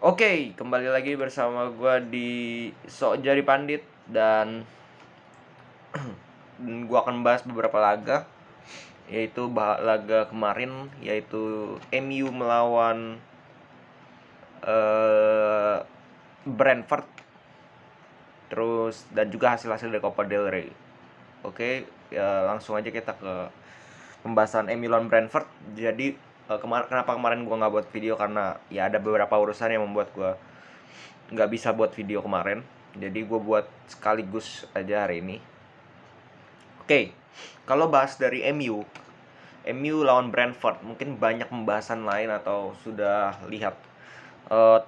Oke, kembali lagi bersama gue di Sok Jari Pandit dan gue akan membahas beberapa laga, yaitu laga kemarin, yaitu MU melawan Brentford, terus dan juga hasil-hasil dari Copa del Rey. Oke, ya langsung aja kita ke pembahasan MU lawan Brentford. Jadi kenapa kemarin gue nggak buat video, karena ya ada beberapa urusan yang membuat gue nggak bisa buat video kemarin. Jadi gue buat sekaligus aja hari ini. Oke, kalau bahas dari MU lawan Brentford, mungkin banyak pembahasan lain atau sudah lihat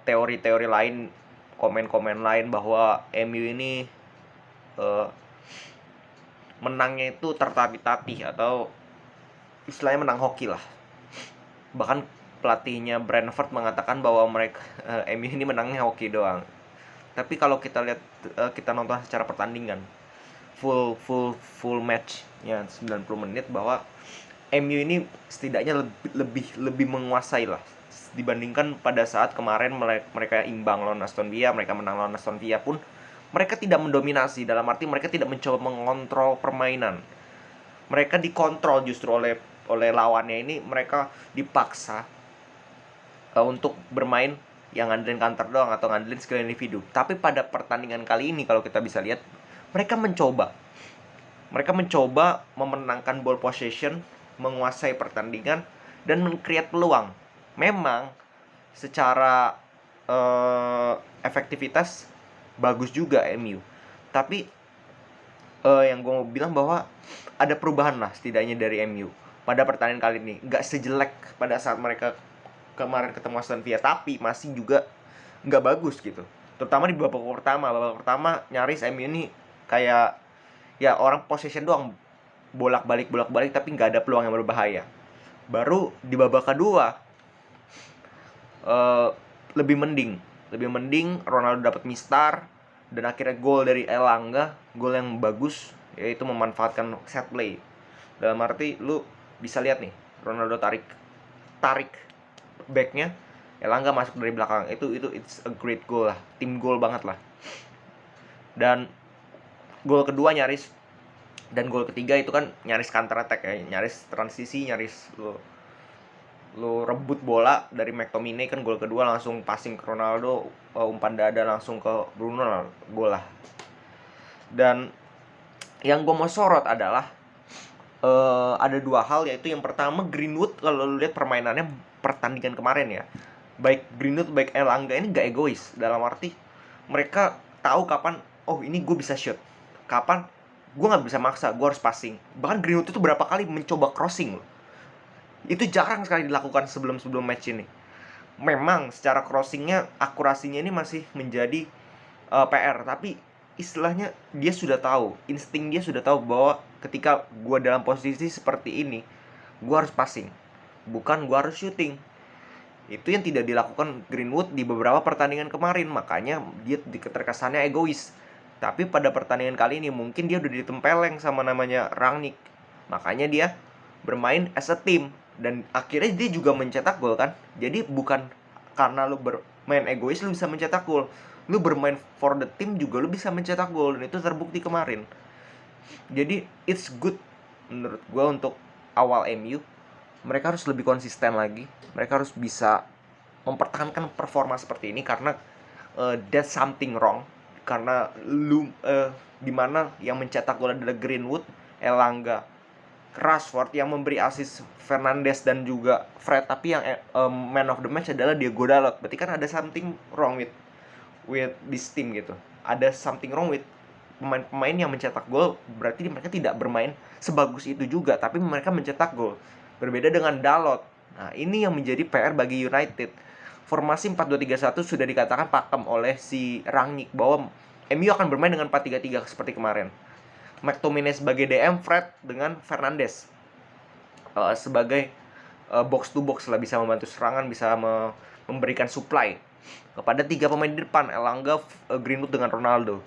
teori-teori lain, komen-komen lain bahwa MU ini menangnya itu tertatih-tatih atau istilahnya menang hoki lah. Bahkan pelatihnya Brentford mengatakan bahwa mereka MU ini menangnya hoki doang. Tapi kalau kita lihat, kita nonton secara pertandingan full match ya 90 menit, bahwa MU ini setidaknya lebih menguasai lah dibandingkan pada saat kemarin mereka imbang lawan Aston Villa. Mereka menang lawan Aston Villa pun mereka tidak mendominasi, dalam arti mereka tidak mencoba mengontrol permainan. Mereka dikontrol justru oleh lawannya. Ini mereka dipaksa untuk bermain yang ngandelin counter doang atau ngandelin skill individu. Tapi pada pertandingan kali ini, kalau kita bisa lihat, mereka mencoba memenangkan ball possession, menguasai pertandingan, dan men-create peluang. Memang secara efektivitas bagus juga MU. Tapi yang gue mau bilang bahwa ada perubahan lah setidaknya dari MU pada pertandingan kali ini. Nggak sejelek pada saat mereka kemarin ketemu Aston Villa, tapi masih juga nggak bagus gitu. Terutama di babak pertama nyaris MU ini kayak ya orang possession doang, bolak-balik tapi nggak ada peluang yang berbahaya. Baru di babak kedua lebih mending Ronaldo dapat mistar, dan akhirnya gol dari Elanga, gol yang bagus, yaitu memanfaatkan set play. Dalam arti lu bisa lihat nih, Ronaldo tarik backnya, Elanga masuk dari belakang. Itu it's a great goal lah, tim goal banget lah. Dan gol kedua nyaris, dan gol ketiga itu kan nyaris counter attack ya, nyaris transisi, nyaris lu rebut bola dari McTominay, kan gol kedua langsung passing ke Ronaldo, umpan dada langsung ke Bruno, gol lah. Dan yang gue mau sorot adalah ada dua hal, yaitu yang pertama Greenwood. Kalau lu lihat permainannya pertandingan kemarin ya, baik Greenwood baik Elanga ini gak egois, dalam arti mereka tahu kapan, oh ini gue bisa shoot, kapan gue nggak bisa maksa, gue harus passing. Bahkan Greenwood itu berapa kali mencoba crossing loh. Itu jarang sekali dilakukan sebelum match ini. Memang secara crossingnya, akurasinya ini masih menjadi PR. Tapi istilahnya dia sudah tahu, insting dia sudah tahu bahwa ketika gue dalam posisi seperti ini, gue harus passing, bukan gue harus shooting. Itu yang tidak dilakukan Greenwood di beberapa pertandingan kemarin. Makanya dia terkesannya egois. Tapi pada pertandingan kali ini mungkin dia udah ditempeleng sama namanya Rangnick. Makanya dia bermain as a team, dan akhirnya dia juga mencetak gol kan. Jadi bukan karena lu bermain egois lu bisa mencetak gol, lu bermain for the team juga lu bisa mencetak gol, dan itu terbukti kemarin. Jadi it's good menurut gue untuk awal MU. Mereka harus lebih konsisten lagi, mereka harus bisa mempertahankan performa seperti ini, karena there's something wrong. Karena lu dimana yang mencetak gol adalah Greenwood, Elanga, Rashford, yang memberi assist Fernandes dan juga Fred, tapi yang man of the match adalah Diego Dalot. Berarti kan ada something wrong with this team gitu. Ada something wrong with pemain-pemain yang mencetak gol. Berarti mereka tidak bermain sebagus itu juga, tapi mereka mencetak gol. Berbeda dengan Dalot. Nah, ini yang menjadi PR bagi United. Formasi 4-2-3-1 sudah dikatakan pakem oleh si Rangnick bahwa MU akan bermain dengan 4-3-3 seperti kemarin. McTominay sebagai DM, Fred dengan Fernandes sebagai box to box lah, bisa membantu serangan, bisa memberikan supply kepada tiga pemain di depan, Elanga, Greenwood dengan Ronaldo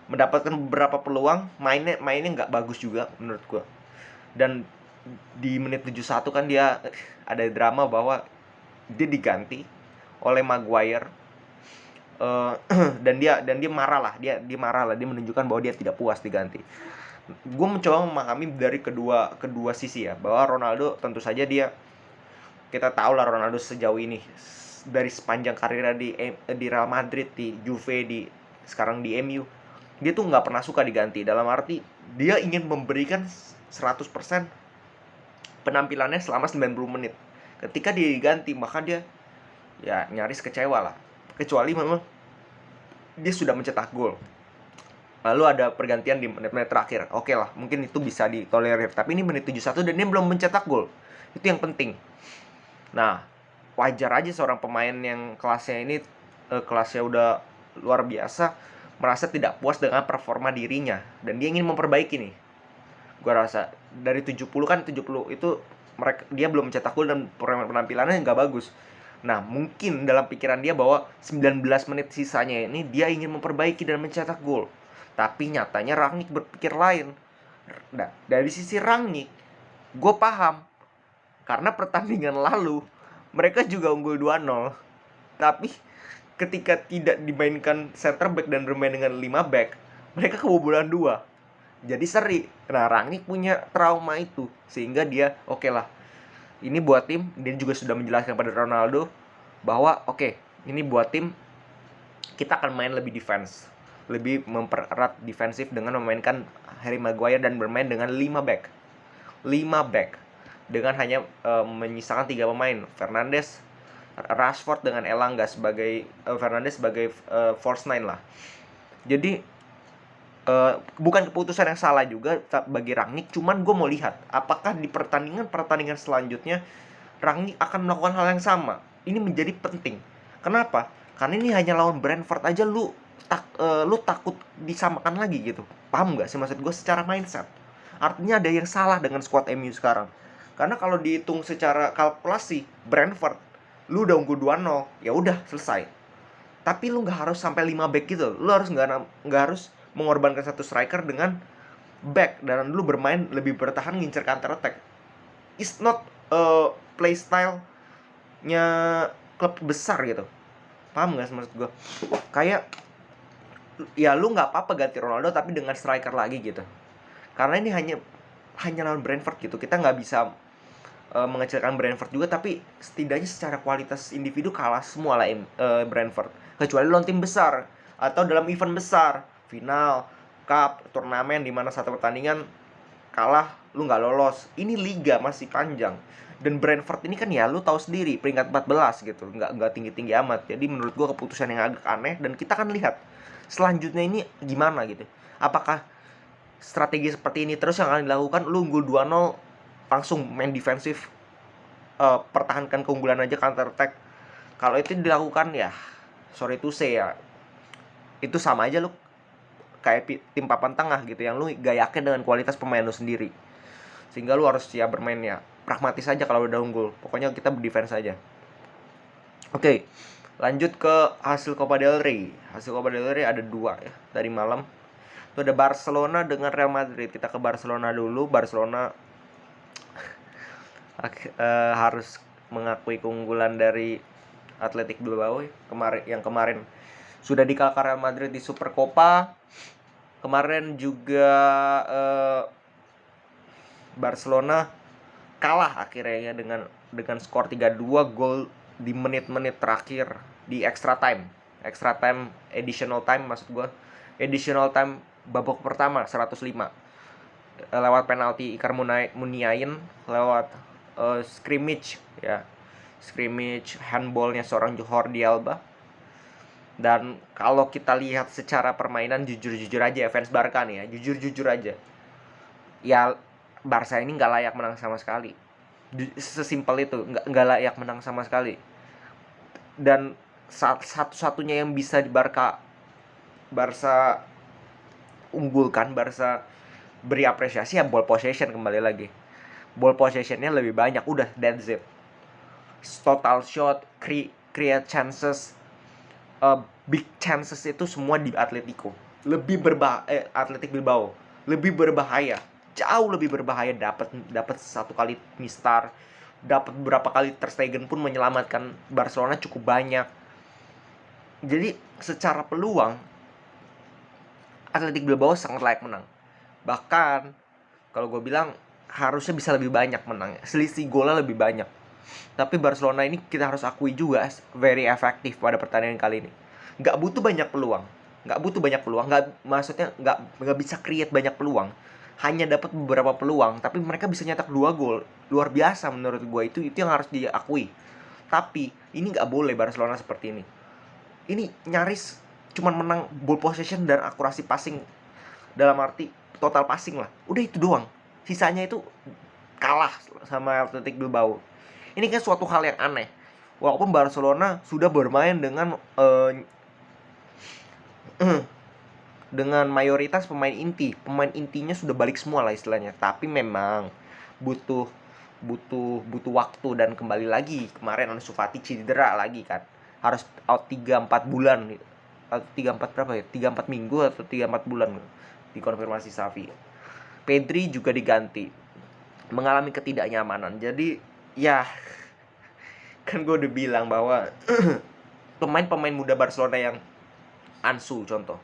mendapatkan beberapa peluang, mainnya nggak bagus juga menurut gue. Dan di menit 71 kan dia ada drama bahwa dia diganti oleh Maguire. Dan dia marah lah, dia marah lah, dia menunjukkan bahwa dia tidak puas diganti. Gue mencoba memahami dari kedua sisi ya, bahwa Ronaldo tentu saja kita tahu lah Ronaldo sejauh ini dari sepanjang karirnya di Real Madrid, di Juve, sekarang di MU, dia tuh nggak pernah suka diganti. Dalam arti dia ingin memberikan 100% penampilannya selama 90 menit. Ketika dia diganti, maka dia ya nyaris kecewa lah. Kecuali memang dia sudah mencetak gol, lalu ada pergantian di menit-menit terakhir, oke lah, mungkin itu bisa ditolerir. Tapi ini menit 71 dan dia belum mencetak gol, itu yang penting. Nah, wajar aja seorang pemain yang kelasnya udah luar biasa merasa tidak puas dengan performa dirinya, dan dia ingin memperbaiki nih. Gua rasa dari 70 itu dia belum mencetak gol dan penampilannya nggak bagus. Nah, mungkin dalam pikiran dia bahwa 19 menit sisanya ini dia ingin memperbaiki dan mencetak gol. Tapi nyatanya Rangnick berpikir lain. Nah, dari sisi Rangnick, gue paham. Karena pertandingan lalu, mereka juga unggul 2-0. Tapi ketika tidak dimainkan center back dan bermain dengan 5 back, mereka kebobolan 2. Jadi seri. Nah, Rangnick punya trauma itu. Sehingga dia, oke lah, ini buat tim. Dia juga sudah menjelaskan pada Ronaldo bahwa ini buat tim, kita akan main lebih defense, lebih mempererat defensif dengan memainkan Harry Maguire dan bermain dengan 5 back dengan hanya menyisakan 3 pemain, Fernandes, Rashford dengan Elanga sebagai Fernandes sebagai false nine lah. Jadi bukan keputusan yang salah juga bagi Rangnick, cuman gue mau lihat apakah di pertandingan selanjutnya Rangnick akan melakukan hal yang sama. Ini menjadi penting. Kenapa? Karena ini hanya lawan Brentford aja lu takut disamakan lagi gitu. Paham gak sih maksud gue secara mindset? Artinya ada yang salah dengan squad MU sekarang. Karena kalau dihitung secara kalkulasi, Brentford lu udah unggul 2-0, ya udah selesai. Tapi lu nggak harus sampai 5 back gitu. Lu harus nggak harus mengorbankan satu striker dengan back dan lu bermain lebih bertahan ngincer counter attack. It's not play style-nya klub besar gitu. Paham gak maksud gue? Kayak ya lu nggak apa-apa ganti Ronaldo tapi dengan striker lagi gitu. Karena ini hanya lawan Brentford gitu. Kita nggak bisa mengecilkan Brentford juga, tapi setidaknya secara kualitas individu kalah semua lah Brentford. Kecuali lawan tim besar atau dalam event besar, final, cup, turnamen di mana satu pertandingan kalah, lu nggak lolos. Ini liga masih panjang. Dan Brentford ini kan ya lu tahu sendiri peringkat 14 gitu, nggak tinggi-tinggi amat. Jadi menurut gua keputusan yang agak aneh, dan kita akan lihat selanjutnya ini gimana gitu. Apakah strategi seperti ini terus yang akan dilakukan? Lu unggul 2-0 langsung main defensif, pertahankan keunggulan aja, counter attack. Kalau itu dilakukan ya sorry to say ya, itu sama aja lu kayak tim papan tengah gitu yang lu gak yakin dengan kualitas pemain lu sendiri. Sehingga lu harus siap bermain ya pragmatis aja kalau udah unggul. Pokoknya kita berdefense aja. Oke, lanjut ke hasil Copa del Rey. Hasil Copa del Rey ada 2 ya dari malam. Itu ada Barcelona dengan Real Madrid. Kita ke Barcelona dulu. Barcelona harus mengakui keunggulan dari Athletic Bilbao yang kemarin sudah dikalahkan Real Madrid di Supercopa. Kemarin juga Barcelona kalah akhirnya dengan skor 3-2, gol di menit-menit terakhir di extra time additional time maksud gue. Additional time babak pertama 105 lewat penalti Iker Muniain, lewat scrimmage handballnya seorang Jordi Alba. Dan kalau kita lihat secara permainan, jujur aja fans Barca nih ya, jujur aja ya, Barca ini nggak layak menang sama sekali. Sesimpel itu, nggak layak menang sama sekali. Dan satu-satunya yang bisa di Barca unggulkan, Barca beri apresiasi ya ball possession. Kembali lagi, ball possessionnya lebih banyak, udah that's it. Total shot, create chances, big chances itu semua di Atletico. Athletic Bilbao lebih berbahaya, jauh lebih berbahaya. Dapat satu kali mistar, dapat beberapa kali Ter Stegen pun menyelamatkan Barcelona cukup banyak. Jadi secara peluang Athletic Bilbao sangat layak menang. Bahkan kalau gue bilang harusnya bisa lebih banyak menang, selisih golnya lebih banyak. Tapi Barcelona ini kita harus akui juga very efektif pada pertandingan kali ini. Nggak butuh banyak peluang, maksudnya nggak bisa create banyak peluang. Hanya dapat beberapa peluang, tapi mereka bisa nyetak 2 gol. Luar biasa menurut gue, itu yang harus diakui. Tapi ini nggak boleh Barcelona seperti ini. Ini nyaris cuman menang ball possession dan akurasi passing, dalam arti total passing lah. Udah itu doang. Sisanya itu kalah sama Athletic Bilbao. Ini kan suatu hal yang aneh. Walaupun Barcelona sudah bermain dengan dengan mayoritas pemain inti. Pemain intinya sudah balik semua lah istilahnya. Tapi memang butuh waktu, dan kembali lagi kemarin Ansu Fati cedera lagi kan. Harus out 3-4 bulan gitu. 3-4 berapa ya? 3-4 minggu atau 3-4 bulan dikonfirmasi Xavi. Pedri juga diganti, mengalami ketidaknyamanan. Jadi ya kan gue udah bilang bahwa pemain muda Barcelona yang Ansu contoh,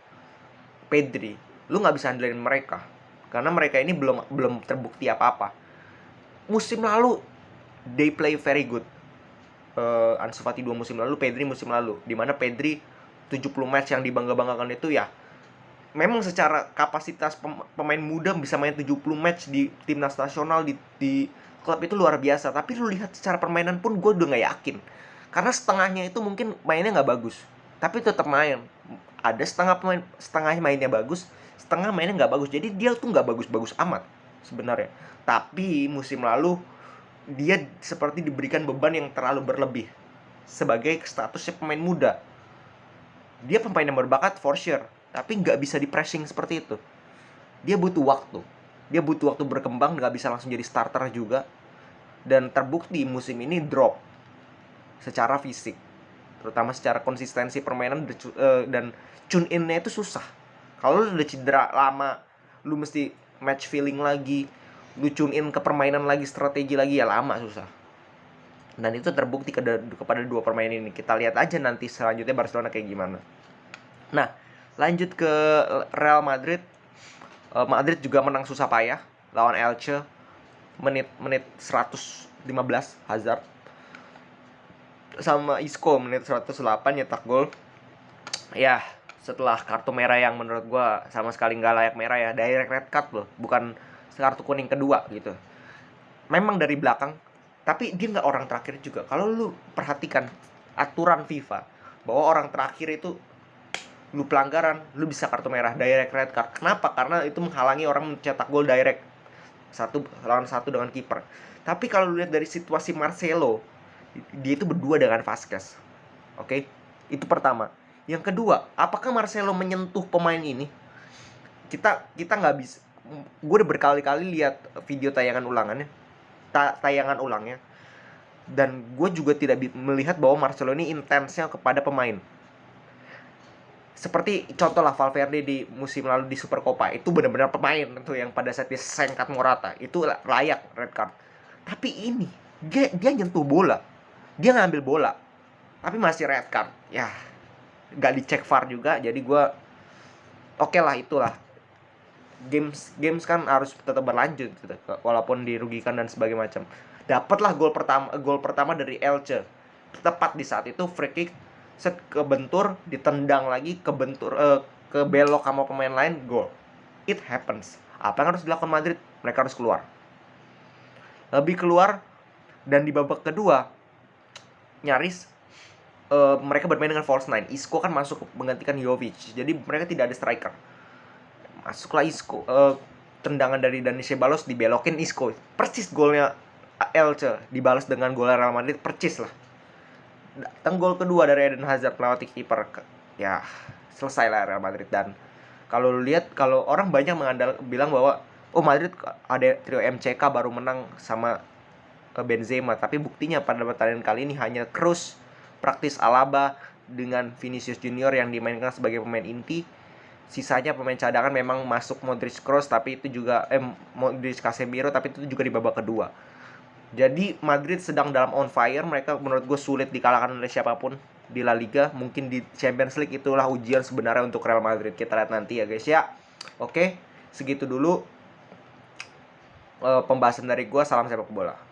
Pedri, lu nggak bisa andelin mereka karena mereka ini belum terbukti apa-apa. Musim lalu they play very good. Ansu Fati 2 musim lalu, Pedri musim lalu, dimana Pedri 70 match yang dibangga-banggakan itu ya memang secara kapasitas pemain muda bisa main 70 match di timnas nasional di klub itu luar biasa. Tapi lu lihat secara permainan pun gue udah gak yakin, karena setengahnya itu mungkin mainnya gak bagus tapi tetap main. Ada setengah mainnya bagus, setengah mainnya gak bagus. Jadi dia tuh gak bagus-bagus amat sebenarnya. Tapi musim lalu dia seperti diberikan beban yang terlalu berlebih sebagai statusnya pemain muda. Dia pemain yang berbakat for sure, tapi nggak bisa di pressing seperti itu. Dia butuh waktu berkembang, nggak bisa langsung jadi starter juga. Dan terbukti musim ini drop secara fisik, terutama secara konsistensi permainan dan tune in-nya itu susah. Kalau lu udah cedera lama, lu mesti match feeling lagi, lu tune in ke permainan lagi, strategi lagi, ya lama, susah. Dan itu terbukti kepada 2 permainan ini. Kita lihat aja nanti selanjutnya Barcelona kayak gimana. Nah, lanjut ke Real Madrid. Madrid juga menang susah payah lawan Elche. Menit 115 Hazard sama Isco menit 108 nyetak gol. Ya, setelah kartu merah yang menurut gue sama sekali nggak layak merah ya, direct red card loh, bukan kartu kuning kedua gitu. Memang dari belakang, tapi dia nggak orang terakhir juga. Kalau lu perhatikan aturan FIFA bahwa orang terakhir itu lu pelanggaran, lu bisa kartu merah, direct red card. Kenapa? Karena itu menghalangi orang mencetak gol direct 1 lawan 1 dengan kiper. Tapi kalau lu lihat dari situasi Marcelo, dia itu berdua dengan Vazquez. Oke? Itu pertama. Yang kedua, apakah Marcelo menyentuh pemain ini? Kita nggak bisa. Gue udah berkali-kali lihat video tayangan ulangnya, dan gue juga tidak melihat bahwa Marcelo ini intensnya kepada pemain. Seperti contoh lah Valverde di musim lalu di Supercopa, itu benar-benar pemain itu yang pada saat dia sengkat Morata, itu layak red card. Tapi ini dia nyentuh bola, dia ngambil bola, tapi masih red card. Ya, nggak dicek VAR juga. Jadi gue oke lah, itulah games kan harus tetap berlanjut gitu, walaupun dirugikan dan sebagainya macam. Dapatlah gol pertama dari Elche tepat di saat itu, free kick, set kebentur, ditendang lagi, ke belok sama pemain lain, gol. It happens. Apa yang harus dilakukan Madrid? Mereka harus lebih keluar. Dan di babak kedua nyaris mereka bermain dengan false nine. Isco kan masuk menggantikan Jovic, jadi mereka tidak ada striker. Masuklah Isco, tendangan dari Dani Ceballos dibelokin Isco, persis golnya Elche dibalas dengan gol Real Madrid, percis lah. Datang gol kedua dari Eden Hazard melewati kiper, ya selesai lah Real Madrid. Dan kalau lihat, kalau orang banyak bilang bahwa Madrid ada trio MCK baru menang sama Benzema, tapi buktinya pada pertandingan kali ini hanya Kroos, praktis Alaba dengan Vinicius Junior yang dimainkan sebagai pemain inti. Sisanya pemain cadangan memang masuk Modric, Kroos, tapi itu juga Modric, Casemiro, tapi itu juga di babak kedua. Jadi Madrid sedang dalam on fire. Mereka menurut gue sulit dikalahkan oleh siapapun di La Liga. Mungkin di Champions League itulah ujian sebenarnya untuk Real Madrid. Kita lihat nanti ya guys ya. Oke, segitu dulu pembahasan dari gue. Salam sepak bola.